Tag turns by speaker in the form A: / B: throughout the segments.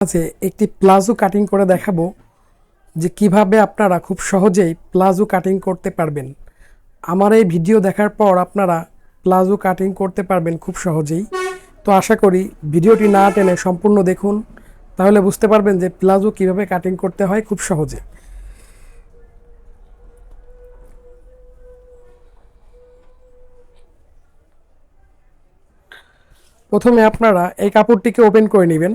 A: আছে একটি palazzo cutting করে দেখাবো যে কিভাবে আপনারা খুব সহজেই প্লাজো কাটিং করতে পারবেন। আমার এই ভিডিও দেখার পর আপনারা প্লাজো কাটিং করতে পারবেন খুব সহজেই। তো আশা করি ভিডিওটি না টেনে সম্পূর্ণ দেখুন, তাহলে বুঝতে পারবেন যে প্লাজো কিভাবে কাটিং করতে হয় খুব সহজে। প্রথমে আপনারা এই কাপড়টিকে ওপেন করে নেবেন।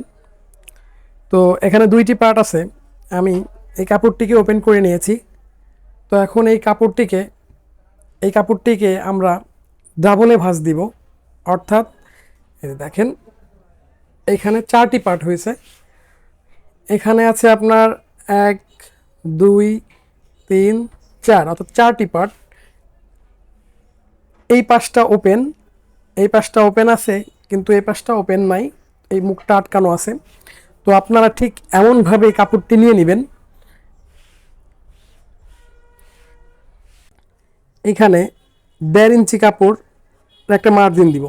A: তো এখানে দুইটি পার্ট আছে, আমি এই কাপড়টিকে ওপেন করে নিয়েছি। তো এখন এই কাপড়টিকে আমরা ডাবলে ভাঁজ দিব, অর্থাৎ এই যে দেখেন এখানে 4টি পার্ট হয়েছে। এখানে আছে আপনার 1 2 3 4, অর্থাৎ 4টি পার্ট। এই পাশটা ওপেন আছে, কিন্তু এই পাশটা ওপেন নাই, এই মুখটা আটকানো আছে। তো আপনারা ঠিক এমনভাবে কাপড়টি নিয়ে নেবেন। এখানে 1.5 ইঞ্চি কাপড় একটা মার্জিন দিব।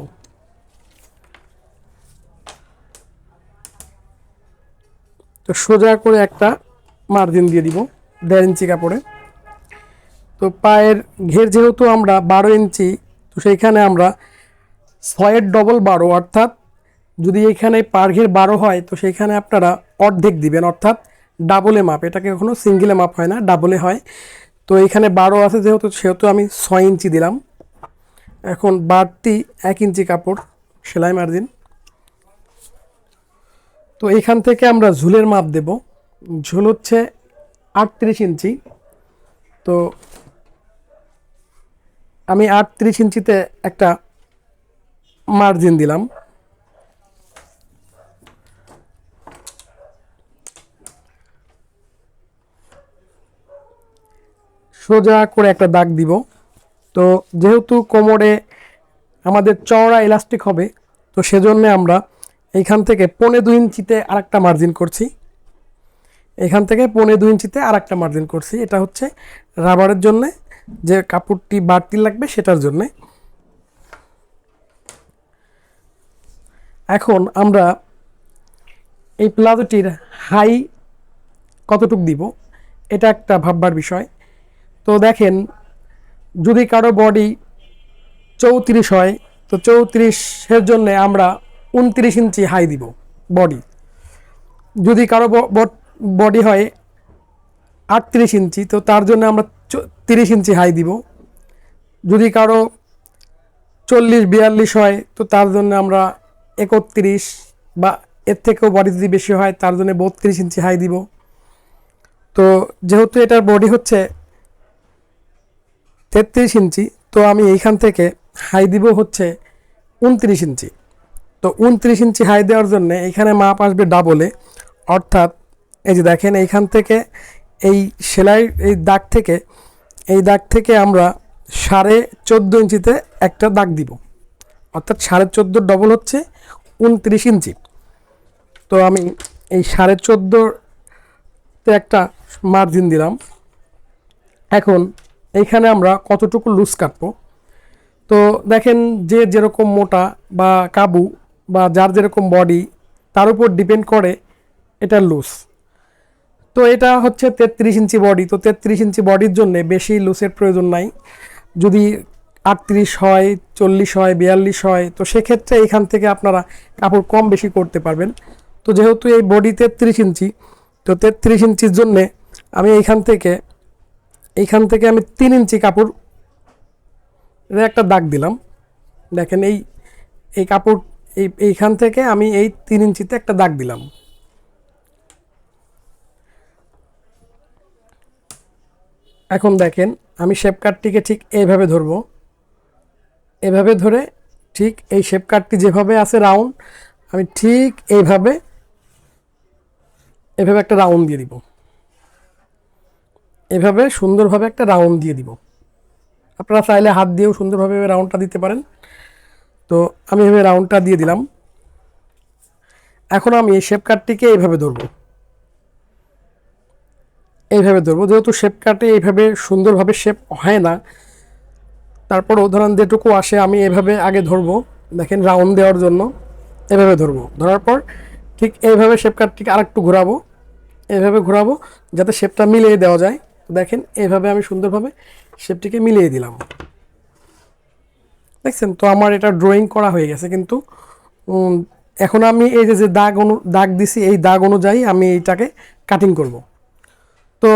A: তো সোজা করে একটা মার্জিন দিয়ে দিব 1.5 ইঞ্চি কাপড়ে। তো পায়ের ঘের যেহেতু আমরা 12 ইঞ্চি, তো সেইখানে আমরা 6 ডবল 12, অর্থাৎ যদি এখানে পায়ের ঘের 12 হয় তো সেইখানে আপনারা অর্ধেক দিবেন, অর্থাৎ ডাবলে মাপ। এটাকে কখনো সিঙ্গেলে মাপ হয় না, ডাবলে হয়। তো এখানে 12 আছে সেহেতু আমি 6 ইঞ্চি দিলাম। এখন বাড়তি 1 ইঞ্চি কাপড় সেলাই মার্জিন। তো এখান থেকে আমরা ঝুলের মাপ দেব। ঝুল হচ্ছে 38 ইঞ্চি। তো আমি 38 ইঞ্চিতে একটা মার্জিন দিলাম। সোজা করে একটা দাগ দিব। তো যেহেতু কোমরে আমাদের চওড়া ইলাস্টিক হবে, তো সেজন্য আমরা এইখান থেকে 1.25 ইঞ্চিতে আরেকটা মার্জিন করছি। এখান থেকে 1.25 ইঞ্চিতে আরেকটা মার্জিন করছি। এটা হচ্ছে রাবারের জন্য, যে কাপড়টি বাড়তি লাগবে সেটার জন্য। এখন আমরা এই প্লাজোটির হাই কতটুক দিব, এটা একটা ভাববার বিষয়। তো দেখেন, যদি কারো বডি 34 হয়, তো 34-এর জন্য আমরা 29 ইঞ্চি হাই দিব বডি। যদি কারো বডি হয় 38 ইঞ্চি, তো তার জন্য আমরা 30 ইঞ্চি হাই দিব। যদি কারো 40-42 হয়, তো তার জন্য আমরা 31, বা এর থেকেও বডি যদি বেশি হয় তার জন্য 32 ইঞ্চি হাই দিব। তো যেহেতু এটার বডি হচ্ছে 33 ইঞ্চি, তো আমি এইখান থেকে হাই দিব হচ্ছে 29 ইঞ্চি। তো 29 ইঞ্চি হাই দেওয়ার জন্য এইখানে মাপ আসবে ডাবলে, অর্থাৎ এই যে দেখেন এইখান থেকে এই সেলাই এই দাগ থেকে আমরা 14.5 ইঞ্চিতে একটা দাগ দিব, অর্থাৎ 14.5 ডবল হচ্ছে 29 ইঞ্চি। তো আমি এই 14.5-তে একটা মার্জিন দিলাম। এখন এইখানে আমরা কতটুকু লুজ কাটবো, তো দেখেন যে যেরকম মোটা বা কাবু বা যার যেরকম বডি তার উপর ডিপেন্ড করে এটা লুজ। তো এটা হচ্ছে 33 ইঞ্চি বডি। তো 33 ইঞ্চি বডির জন্য বেশি লুজের প্রয়োজন নাই। যদি 38 হয়, 40 হয়, 42 হয়, তো সেক্ষেত্রে এইখান থেকে আপনারা কাপড় কম বেশি করতে পারবেন। তো যেহেতু এই বডি 33 ইঞ্চি, তো 33 ইঞ্চির জন্যে আমি এইখান থেকে আমি 3 ইঞ্চি কাপড় একটা দাগ দিলাম। দেখেন এই কাপড় এইখান থেকে আমি এই 3 ইঞ্চিতে একটা দাগ দিলাম। এখন দেখেন আমি শেপ কাটটিকে ঠিক এইভাবে ধরবো। এভাবে ধরে ঠিক এই শেপ কাটটি যেভাবে আছে রাউন্ড, আমি ঠিক এইভাবে একটা রাউন্ড দিয়ে দিব। এভাবে সুন্দরভাবে একটা রাউন্ড দিয়ে দিব। আপনারা চাইলে হাত দিয়েও সুন্দরভাবে রাউন্ডটা দিতে পারেন। তো আমি এভাবে রাউন্ডটা দিয়ে দিলাম। এখন আমি এই শেপ কাটটিকে এইভাবে ধরবো, যেহেতু শেপ কাটে এইভাবে সুন্দরভাবে শেপ হয় না, তারপর উদাহরণ যেটুকু আসে আমি এভাবে আগে ধরবো। দেখেন রাউন্ড দেওয়ার জন্য এভাবে ধরবো, ধরার পর ঠিক এইভাবে শেপ কাটটিকে আরেকটু ঘোরাবো, এইভাবে ঘোরাবো যাতে শেপটা মিলিয়ে দেওয়া যায়। দেখেন এইভাবে আমি সুন্দরভাবে শেপটিকে মিলিয়ে দিলাম। দেখছেন তো আমার এটা ড্রয়িং করা হয়ে গেছে। কিন্তু এখন আমি এই যে দাগ দিছি, এই দাগ অনুযায়ী আমি এইটাকে কাটিং করব। তো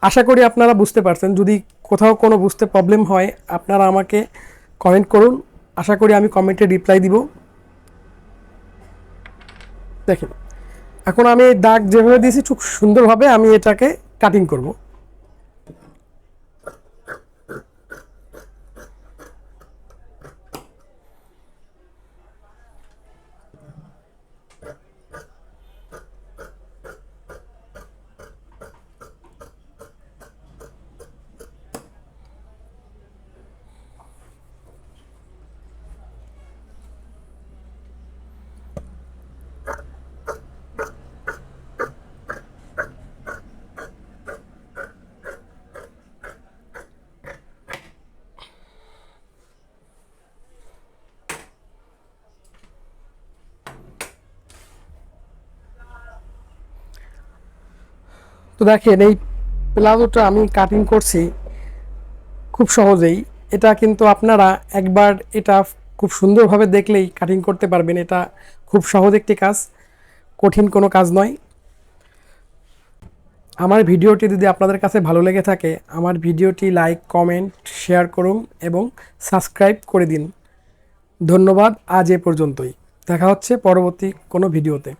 A: আশা করি আপনারা বুঝতে পারছেন। যদি কোথাও কোনো বুঝতে প্রবলেম হয় আপনারা আমাকে কমেন্ট করুন, আশা করি আমি কমেন্টে রিপ্লাই দিব। দেখেন এখন আমি এই দাগ যেভাবে দিয়েছি খুব সুন্দরভাবে আমি এটাকে কাটিং করব। তো দেখেন এই প্লাজোটা আমি কাটিং করছি খুব সহজেই। এটা কিন্তু আপনারা একবার এটা খুব সুন্দরভাবে দেখলেই কাটিং করতে পারবেন। এটা খুব সহজ একটি কাজ, কঠিন কোনো কাজ নয়। আমার ভিডিওটি যদি আপনাদের কাছে ভালো লেগে থাকে আমার ভিডিওটি লাইক, কমেন্ট, শেয়ার করুন এবং সাবস্ক্রাইব করে দিন। ধন্যবাদ, আজ এ পর্যন্তই। দেখা হচ্ছে পরবর্তী কোনো ভিডিওতে।